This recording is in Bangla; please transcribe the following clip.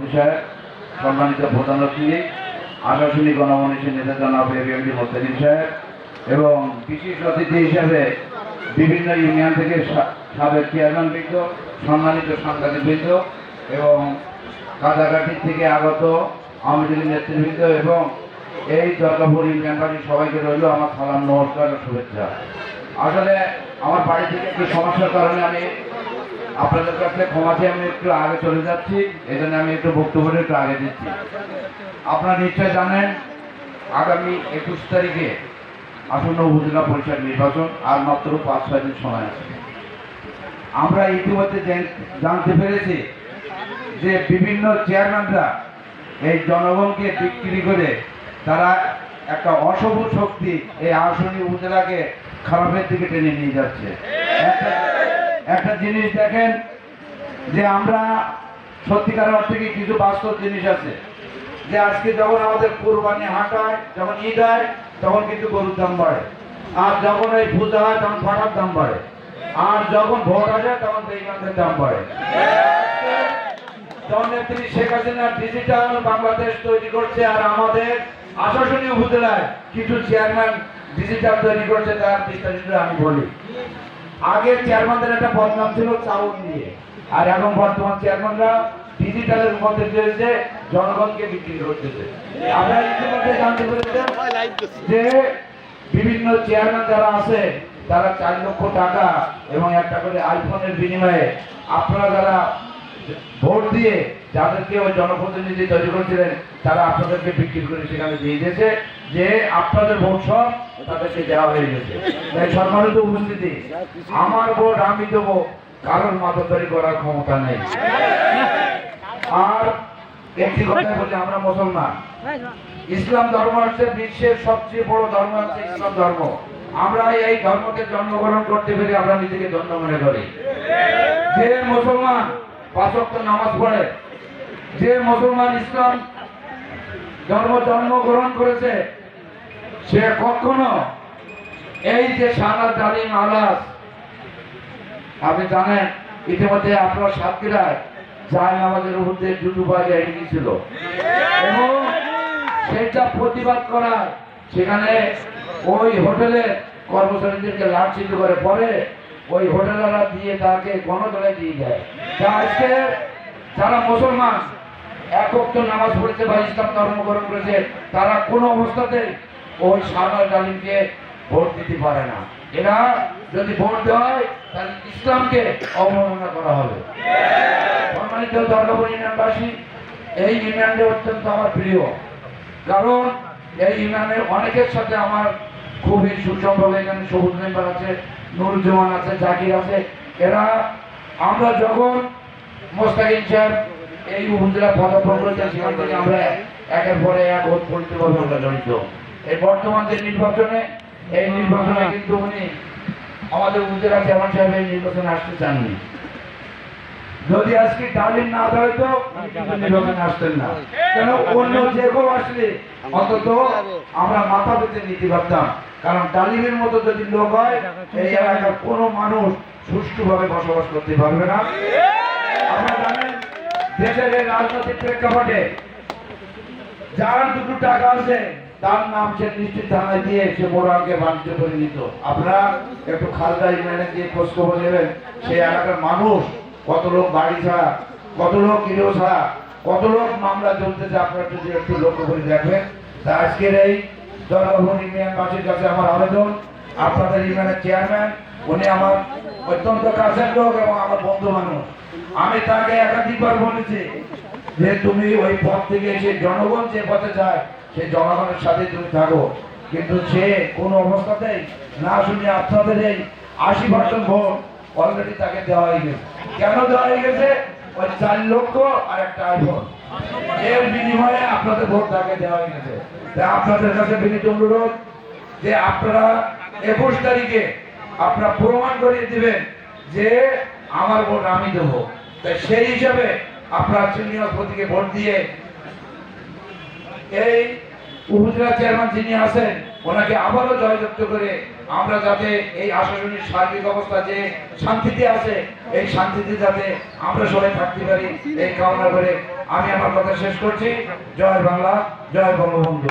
সভাপতি সাহেব, সম্মানিত প্রধান অতিথি, আশাশুনি গণমনীষী নেতা জনাব এবিএমডি মোস্তাকিম সাহেব এবং বিশেষ অতিথি হিসাবে বিভিন্ন ইউনিয়ন থেকে সাবেক চেয়ারম্যান বৃন্দ, সম্মানিত সাংবাদিকবৃন্দ এবং কাদাকাটি থেকে আগত আওয়ামী লীগের নেতৃবৃন্দ এবং এই দুর্গাপুর ইউনিয়নবাসী সবাইকে রইল আমার সালাম, নমস্কার ও শুভেচ্ছা। আসলে আমার বাড়ি থেকে একটু সমস্যার কারণে আমি আপনাদের কাছে ক্ষমা চেয়ে আমি একটু আগে চলে যাচ্ছি, এই জন্য আমি একটু বক্তব্যটা একটু আগে দিচ্ছি। আপনারা নিশ্চয় জানেন আগামী 21 তারিখে আসন্ন উপজেলা পরিষদ নির্বাচন, আর মাত্র 5-6 দিন সময় আছে। আমরা ইতিমধ্যে জানতে পেরেছি যে বিভিন্ন চেয়ারম্যানরা এই জনগণকে বিক্রি করে তারা একটা অশুভ শক্তি এই আসনী উপজেলাকে খারাপের দিকে টেনে নিয়ে যাচ্ছে। একটা জিনিস দেখেন যে আমরা সত্যিকার অর্থে কিছু বাস্তব জিনিস আছে যে আজকে যখন আমাদের কোরবানি হাট হয়, যখন ঈদ হয় তখন কিন্তু গরুর দাম বাড়ে, আর যখন এই পূজা হয় তখন পাঠার দাম বাড়ে, আর যখন ভোট আসে তখন বেইমানদের দাম বাড়ে। জননেত্রী শেখ হাসিনা ডিজিটাল বাংলাদেশ তৈরি করছে, আর আমাদের আশাশুনি উপজেলায় কিছু চেয়ারম্যান ডিজিটাল তৈরি করছে। তার বিস্তারিত আমি বলি। আগে চেয়ারম্যানদের একটা বদনাম ছিল চাউল নিয়ে, আর এখন বর্তমান চেয়ারম্যানরা ডিজিটালের মধ্যে রয়েছে, জনগণকে বিক্রি করতেছে। আপনারা ইতিমধ্যে জানতে পেরেছেন যে বিভিন্ন চেয়ারম্যান যারা আছে তারা 4 লক্ষ টাকা এবং একটা করে আইফোনের বিনিময়ে আপনারা যারা ভোট দিয়ে যাদেরকে ওই জনপ্রতিনিধি তৈরি করছিলেন তারা আপনাদেরকে বিক্রি করে সেখানে দিয়ে দিয়েছে যে আপনাদের ভোট সব তাদেরকে দেওয়া হয়ে গেছে। তাই সম্মানিত উপস্থিতি, আমার ভোট আমি দেবো, কারোর মাতব্বরি করার ক্ষমতা নেই। আর একটি কথা বলি, আমরা মুসলমান, ইসলাম ধর্ম হচ্ছে বিশ্বের সবচেয়ে বড় ধর্ম হচ্ছে ইসলাম ধর্ম। আমরা এই ধর্মকে জন্মগ্রহণ করতে পেরে আমরা নিজেকে ধন্য মনে করি। যে মুসলমান 5 ওয়াক্ত নামাজ পড়ে, যে মুসলমান ইসলাম ধর্ম জন্মগ্রহণ করেছে, সে কখনো এই যে শাহাদাত তালিম আলাস, আপনি জানেন ইতিমধ্যে আপনার সাতক্ষীরায় জায় নামাজের উপর জুতু পাওয়া যায় গিয়েছিল এবং সেটা প্রতিবাদ করায় সেখানে ওই হোটেলের কর্মচারীদেরকে লাঞ্ছিত করে, পরে ওই হোটেলরা দিয়ে তাকে গণদলে দিয়ে দেয়। আজকে যারা মুসলমান এক ওয়াক্ত নামাজ পড়েছে বা ইসলাম ধর্ম গ্রহণ করেছে, তারা কোনো অবস্থাতেই ওই শাহাদাত তালিমকে ভোট দিতে পারে না। এরা যদি ভোট দেওয়া হয় তাহলে ইসলামকে অবমাননা করা হবে। সম্মানিত দুর্গাপুর ইউনিয়নবাসী, এই ইউনিয়নটি অত্যন্ত আমার প্রিয়, কারণ এই ইউনিয়নের অনেকের সাথে আমার খুবই সুসম্পর্ক। এখানে সবুজ মেম্বার আছে, নুরুজ্জামান আছে, জাকির আছে। এরা আমরা যখন মোস্তাকিম সাহেব এই উপজেলা পদার্পণ করেছে সেখান থেকে আমরা একের পরে এক ওতপ্রোতভাবে আমরা জড়িত। এই বর্তমান যে নির্বাচনে, এই নির্বাচনে কিন্তু উনি আমাদের উপজেলা চেয়ারম্যান সাহেব এই নির্বাচনে আসতে চাননি। যদি আজকে ডালিম না দাঁড়াইতো নির্বাচনে আসতেন না, কেন অন্য যে কেউ আসলে অন্তত আমরা মাথা পেতে নিতে পারতাম। কারণ ডালিমের মতো যদি লোক হয় এই এলাকার কোনো মানুষ সুষ্ঠুভাবে বসবাস করতে পারবে না। আপনারা জানেন দেশের এই রাজনৈতিক প্রেক্ষাপটে যার দুটো টাকা আছে তার নাম সে নিশ্চিত থানায় দিয়ে সে মোরালকে বাণিজ্য করে নিত। আপনারা একটু খালদা ইউনিয়নে গিয়ে খোঁজ খবর নেবেন, সেই এলাকার মানুষ কত লোক বাড়ি ছাড়া, কত লোক গৃহ ছাড়া, কত লোক মামলা চলতেছে, আপনারা যদি একটু লক্ষ্য করে দেখবেন। তা আজকের এই দুর্গাপুর ইউনিয়নবাসীর কাছে আমার আবেদন, আপনাদের ইউনিয়নের চেয়ারম্যান উনি আমার অত্যন্ত কাছের লোক এবং আমার বন্ধু মানুষ। আমি তাকে একাধিকবার বলেছি যে তুমি ওই পথ থেকে এসে জনগণ যে পথে যায় সেই জনগণের সাথে তুমি থাকো, কিন্তু সে কোনো অবস্থাতেই না শুনে আপনাদের এই 80% ভোট অলরেডি তাকে দেওয়া হয়ে গেছে। কেন দেওয়া হয়ে গেছে? ওই 4 লক্ষ আর একটা আইফোন, এর বিনিময়ে আপনাদের ভোট তাকে দেওয়া হয়ে গেছে। তাই আপনাদের কাছে বিনীত অনুরোধ যে আপনারা 21 তারিখে আপনারা প্রমাণ করিয়ে দিবেন যে আমার ভোট আমি দেবো। তাই সেই হিসাবে আপনারা সিনিয়র প্রতীকে ভোট দিয়ে এই উপজেলা চেয়ারম্যান যিনি আছেন ওনাকে আবারও জয়যুক্ত করে আমরা যাতে এই আশাশুনির সার্বিক অবস্থা যে শান্তিতে আছে এই শান্তিতে যাতে আমরা সবাই থাকতে পারি এই কামনা করে আমি আমার কথা শেষ করছি। জয় বাংলা, জয় বঙ্গবন্ধু।